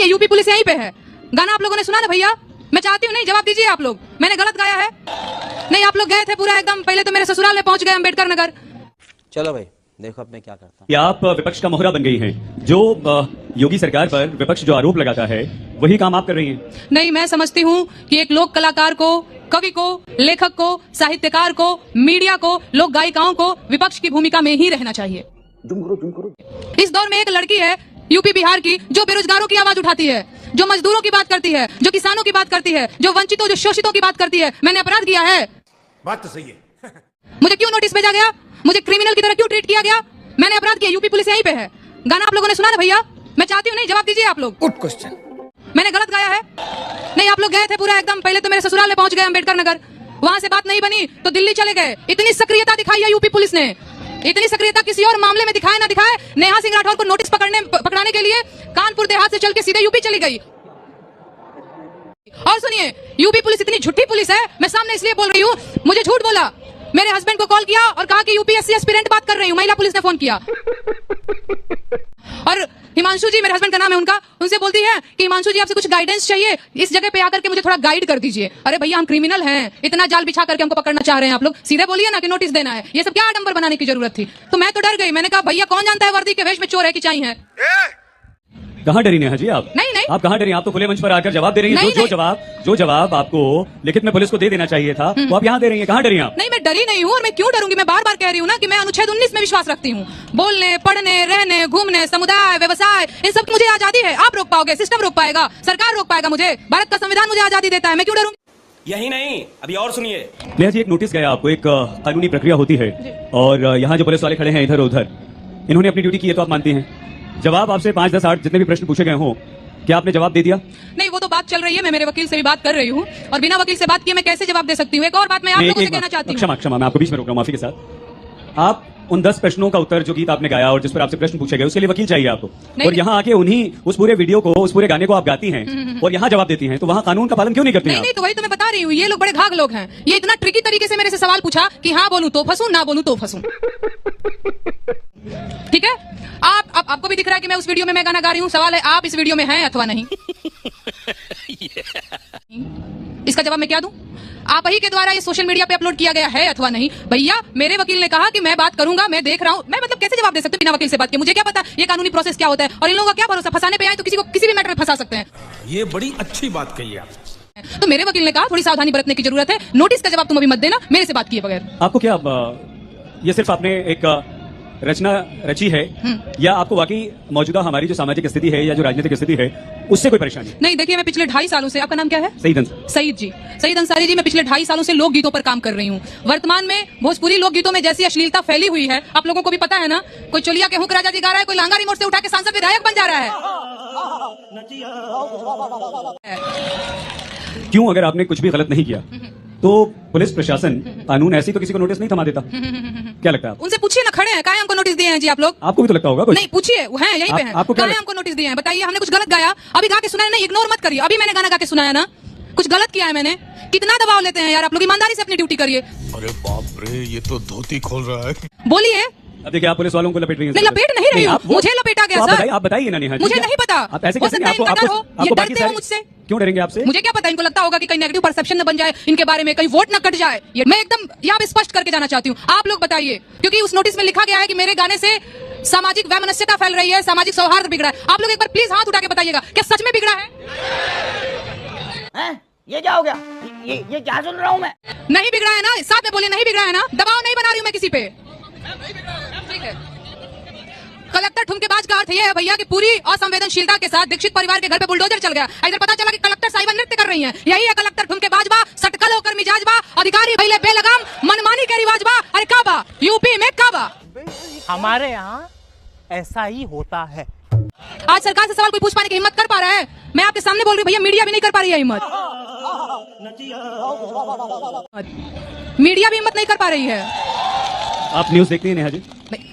कि UP police यहीं पे है। गाना आप लोगों ने सुना ना भैया, मैं चाहती हूँ नहीं, जवाब दीजिए आप लोग, मैंने गलत गाया है? नहीं, आप लोग गए थे पूरा एकदम, पहले तो मेरे ससुराल में पहुंच गए अम्बेडकर नगर। चलो भाई देखो अब मैं क्या करता हूँ। कि आप विपक्ष का मोहरा बन गई हैं। जो योगी सरकार पर विपक्ष जो आरोप लगाता है वही काम आप कर रही हैं। नहीं, मैं समझती हूँ कि एक लोक कलाकार को, कवि को, लेखक को, साहित्यकार को, मीडिया को, लोक गायिकाओं को विपक्ष की भूमिका में ही रहना चाहिए। इस दौर में एक लड़की है यूपी बिहार की जो बेरोजगारों की आवाज उठाती है, जो मजदूरों की बात करती है, जो किसानों की बात करती है, जो वंचितों, जो शोषितों की बात करती है। मैंने अपराध किया है? बात तो सही है। मुझे क्यों नोटिस भेजा गया? मुझे क्रिमिनल की तरह क्यों ट्रीट किया गया? मैंने अपराध किया, यूपी पुलिस यहीं पे है। गाना आप लोगों ने सुना ना भैया, मैं चाहती हूँ नहीं, जवाब दीजिए आप लोग। Good question. मैंने गलत गाया है? नहीं, आप लोग गए थे पूरा एकदम, पहले तो मेरे ससुराल में पहुंच गए अम्बेडकर नगर, वहां से बात नहीं बनी तो दिल्ली चले गए। इतनी सक्रियता दिखाई है यूपी पुलिस ने, इतनी सक्रियता किसी और मामले में दिखाए ना दिखाए। नेहा सिंह राठौर को नोटिस पकड़ाने के लिए कानपुर देहात से चल के सीधे यूपी चली गई। और सुनिए, यूपी पुलिस इतनी झूठी पुलिस है, मैं सामने इसलिए बोल रही हूँ, मुझे झूठ बोला, मेरे हस्बैंड को कॉल किया और कहा कि यूपीएससी एस्पिरेंट बात कर रही हूँ, महिला पुलिस ने फोन किया। और हिमांशु जी, मेरे हस्बैंड का नाम है उनका, उनसे बोलती है कि हिमांशु जी आपसे कुछ गाइडेंस चाहिए, इस जगह पे आकर के मुझे थोड़ा गाइड कर दीजिए। अरे भैया, हम क्रिमिनल हैं, इतना जाल बिछा करके हमको पकड़ना चाह रहे हैं आप लोग, सीधे बोलिए ना कि नोटिस देना है। ये सब क्या आडंबर बनाने की जरूरत थी? तो मैं तो डर गई, मैंने कहा भैया कौन जानता है वर्दी के वेश में चोर है कि चाहिए है। कहाँ डरी नेहा जी आप? नहीं, आप कहाँ डरी? आप तो खुले मंच पर आकर जवाब दे रही हैं। जो जवाब आपको लिखित में पुलिस को दे देना चाहिए था वो आप यहाँ दे रही हैं। कहाँ डरी आप? नहीं, मैं डरी नहीं हूँ, और मैं क्यों डरूंगी? मैं बार बार कह रही हूँ ना कि मैं अनुच्छेद 19 में विश्वास रखती हूँ। बोलने, पढ़ने, रहने, घूमने, समुदाय, व्यवसाय, इन सब मुझे आजादी है। आप रोक पाओगे? सिस्टम रोक पाएगा? सरकार रोक पाएगा मुझे? भारत का संविधान मुझे आजादी देता है, मैं क्यों डरूंगी? यही नहीं, अभी और सुनिए। नेहा जी, एक नोटिस गया आपको, एक कानूनी प्रक्रिया होती है और यहाँ जो पुलिस वाले खड़े हैं इधर उधर, इन्होंने अपनी ड्यूटी की है तो आप मानती हैं? जवाब आपसे 5, 10, 8 जितने भी प्रश्न पूछे गए हों, क्या आपने जवाब दे दिया? नहीं, वो तो बात चल रही है, मैं मेरे वकील से भी बात कर रही हूँ, और बिना वकील से बात किए मैं कैसे जवाब दे सकती हूँ? एक और बात मैं आप लोगों से कहना चाहती हूँ। क्षमा, मैं आपको बीच में रोक रहा हूँ, माफी के साथ। आप उन 10 प्रश्नों का उत्तर जो गीत आपने गाया और जिस पर आपसे प्रश्न पूछे गए, उसके लिए वकील चाहिए आपको, और यहाँ आके उस पूरे वीडियो को, उस पूरे गाने को आप गाती हैं और यहाँ जवाब देती हैं, तो वहाँ कानून का पालन क्यों नहीं करती हैं? नहीं, तो वही तो मैं बता रही हूँ, ये लोग बड़े घाघ लोग हैं। ये इतना ट्रिकी तरीके से मेरे से सवाल पूछा कि हाँ बोलूं तो फंसूं, ना बोलूं तो फंसूं। ठीक है, आपको भी दिख रहा है कि मैं उस वीडियो में मैं गाना गा रही हूँ। सवाल है, आप इस वीडियो में हैं अथवा नहीं? इसका जवाब मैं क्या दूं? आप ही के द्वारा ये सोशल मीडिया पे अपलोड किया गया है अथवा नहीं? भैया, मेरे वकील ने कहा कि मैं बात करूंगा, मैं देख रहा हूं। मैं मतलब कैसे जवाब दे सकती हूं बिना वकील से बात किए? मुझे क्या पता ये कानूनी प्रोसेस क्या होता है, और इन लोगों का क्या भरोसा, फंसाने पे आए तो किसी को किसी भी मैटर में फंसा सकते हैं। ये बड़ी अच्छी बात कही आप। तो मेरे वकील ने कहा थोड़ी सावधानी बरतने की जरूरत है, नोटिस का जवाब तुम अभी मत देना मेरे से बात किए बगैर। आपको क्या ये सिर्फ आपने एक रचना रची है या आपको वाकई मौजूदा हमारी जो सामाजिक स्थिति है या जो राजनीतिक स्थिति है उससे कोई परेशानी? नहीं, देखिए, मैं पिछले 2.5 सालों से, आपका नाम क्या है? सईद जी, सईद अंसारी जी, मैं पिछले 2.5 सालों से लोकगीतों पर काम कर रही हूँ। वर्तमान में भोजपुरी लोकगीतों में जैसी अश्लीलता फैली हुई है, आप लोगों को भी पता है ना, कोई चोलिया के हुक राजा जी गा रहा है, कोई लांगा रिमोट से उठा के सांसद विधायक बन जा रहा है। क्यों? अगर आपने कुछ भी गलत नहीं किया तो पुलिस प्रशासन, कानून ऐसे तो किसी को नोटिस नहीं थमा देता? क्या लगता है? उनसे पूछिए ना, खड़े हैं, कहाँ हमको नोटिस दिए हैं जी आप लोग? आपको भी तो लगता होगा कुछ? नहीं, पूछिए, वो हैं, यहीं पे हैं। आपको क्या हमको नोटिस दिए हैं? बताइए, हमने कुछ गलत गाया? अभी गा के सुनाया नहीं, इग्नोर मत करिए। अभी मैंने गाना गा के सुनाया ना, कुछ गलत किया है मैंने? कितना दबाव लेते हैं यार आप लोग, ईमानदारी से अपनी ड्यूटी करिए। अरे बाप रे, ये तो धोती खोल रहा है। बोलिए। अब देखिए, आप पुलिस वालों को लपेट रही हैं। नहीं, लपेट नहीं रही हूँ, मुझे लपेटा गया सर। आप बताइए ना नेहा जी, मुझे नहीं पता। आप ऐसे कैसे? आपको बाकी सारे मुझसे क्यों डरेंगे आपसे? मुझे क्या पता, इनको लगता होगा कि कहीं नेगेटिव परसेप्शन न बन जाए इनके बारे में, कहीं वोट न कट जाए। ये मैं एकदम यहाँ पे स्पष्ट करके जाना चाहती हूँ। आप लोग बताइए, क्योंकि उस नोटिस में लिखा गया है कि मेरे गाने से सामाजिक वैमनस्यता फैल रही है, सामाजिक सौहार्द बिगड़ा है। आप लोग एक बार प्लीज हाथ उठा के बताइएगा, क्या सच में बिगड़ा है? ये क्या हो गया? ये क्या सुन रहा हूँ मैं? नहीं बिगड़ा है ना? साथ में बोलिए, नहीं बिगड़ा है ना? दबाव नहीं बना रही हूँ मैं किसी पे। ठीक है, कलेक्टर ठुमकेबाज का अर्थ यह है भैया कि पूरी असंवेदनशीलता के साथ दीक्षित परिवार के घर पे बुलडोजर चल गया। इधर पता चला कि कलेक्टर साहिबा नृत्य कर रही हैं। यही है कलेक्टर ठुमकेबाज बा, सटकल होकर मिजाज बा, अधिकारी भइले बेलगाम, मनमानी के रिवाज बा। अरे का बा? यूपी में का बा? हमारे यहाँ ऐसा ही होता है। आज सरकार से सवाल कोई पूछ पाने की हिम्मत कर पा रहा है? मैं आपके सामने बोल रही हूँ भैया, मीडिया भी नहीं कर पा रही है हिम्मत। मीडिया भी हिम्मत नहीं कर पा रही है। आप न्यूज देखती हैं नेहा जी?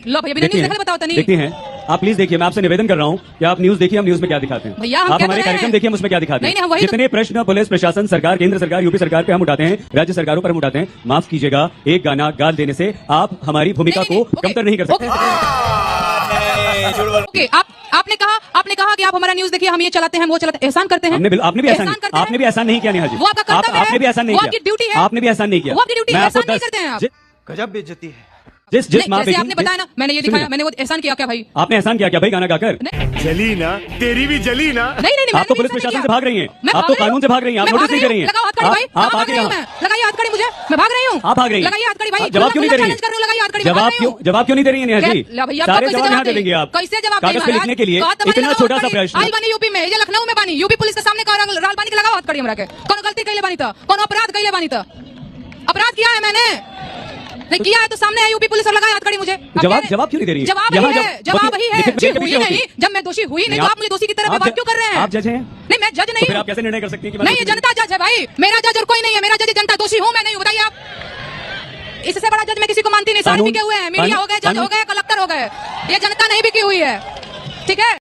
लो भैया, बिना न्यूज देखा बताओ तो नहीं देखती हैं? आप प्लीज देखिए, मैं आपसे निवेदन कर रहा हूँ कि आप न्यूज देखिए, हम न्यूज में क्या दिखाते हैं। भैया, आप हमारे कार्यक्रम देखिए, हम उसमें क्या दिखाते हैं। जितने प्रश्न पुलिस प्रशासन, सरकार, केंद्र सरकार, यूपी सरकार पे हम उठाते हैं, राज्य सरकारों पर हम उठाते हैं, माफ कीजिएगा, एक गाना गा देने से आप हमारी भूमिका को कमतर नहीं कर सकते। ओके, आपने कहा कि आप हमारा न्यूज देखिए, हम ये चलाते हैं, वो चलाते हैं, एहसान करते हैं। आपने भी एहसान एहसान करते हैं। आपने भी एहसान नहीं किया नेहा जी। वो आपका कर्तव्य है। आपने भी एहसान नहीं वो किया। आपकी ड्यूटी है। आपने भी एहसान नहीं किया। वो आपकी ड्यूटी है, मैं आपको एहसान नहीं 10 करते हैं आप। गजब बेइज्जती है। जिस नहीं, माँ जैसे बेटी आपने बताया ना, मैंने ये दिखाया, मैंने वो एहसान किया क्या भाई? आपने एहसान किया क्या भाई गाना गाकर? नहीं जली ना, तेरी भी जली ना। नहीं नहीं, आप तो मैंने पुलिस एहसान नहीं प्रशासन किया। से भाग रही हैं। मैं आप तो भाग रही कानून हूँ। से भाग रही हैं। आप मैं नोटिस भाग नहीं रही कर रही हूँ। हैं। लगाओ हथकड़ी भाई, आप भाग आगे रही हूँ यहाँ मैं। लगाइए हथकड़ी मुझे, मैं भाग रही हूँ। आप भाग रही हैं। लगाइए हथकड़ी भाई, जवाब क्यों नहीं दे रही चैलेंज कर रही हूँ, लगाइए हथकड़ी, जवाब क्यों नहीं दे रही है नेहा जी? ला भैया, सारे कैसे जवाब यहाँ दे दें? देंगे आप। कैसे जवाब कागज पे लिखने के लिए इतना छोटा सा प्रश्न। आई बानी यूपी में, ये लखनऊ में बानी, यूपी पुलिस के सामने राल बानी के लगाओ हथकड़ी हमरा के। कौन गलती कैले बानी था, कौन अपराध कैले बानी था? अपराध किया है मैंने, नहीं किया है तो सामने है यूपी पुलिस और लगाए हथकड़ी मुझे। जवाब क्यों नहीं दे रही है? जवाब यहाँ वही है, जवाब वही है। लिखित दोषी में हुई क्या नहीं, होती? जब मैं दोषी हुई नहीं तो आप मुझे दोषी की तरह व्यवहार क्यों कर रहे हैं? आप जज हैं? नहीं, मैं जज तो नहीं फिर हूँ। आप कैसे निर्णय कर सकती हैं कि मैं नहीं, ये दोषी जनता जज है भाई, मेरा जज और कोई नहीं है, मेरा जज जनता। दोषी हूँ मैं नहीं हूँ, बताइए आप। इससे बड़ा जज मैं किसी को मानती नहीं। सारे कानून- बिके हुए हैं, मीडिया हो गए, जज कानून- हो गए, कलेक्टर हो गए, ये जनता नहीं बिकी हुई है, ठीक है?